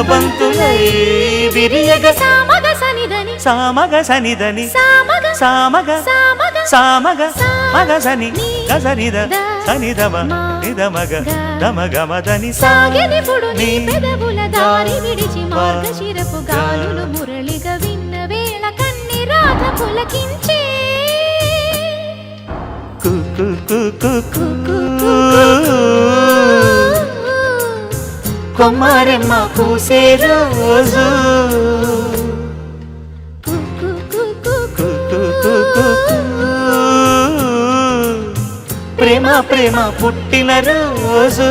బంతులై విరియగ సామగ సనిదని సామగ సనిదని సామగ సామగ సామగ సామగ మగ సని గసనిద సనిదమ నిదమగ దమగమదని సాగెనిపుడు నీ పెదవుల దారి విడిచి మార్గశిరపు గాలులు మురళిగా విన్న వేళ కన్ని రాధ పులకించే కొమ్మారెమ్మ పూసే రోజు ప్రేమ ప్రేమ పుట్టిన రోజు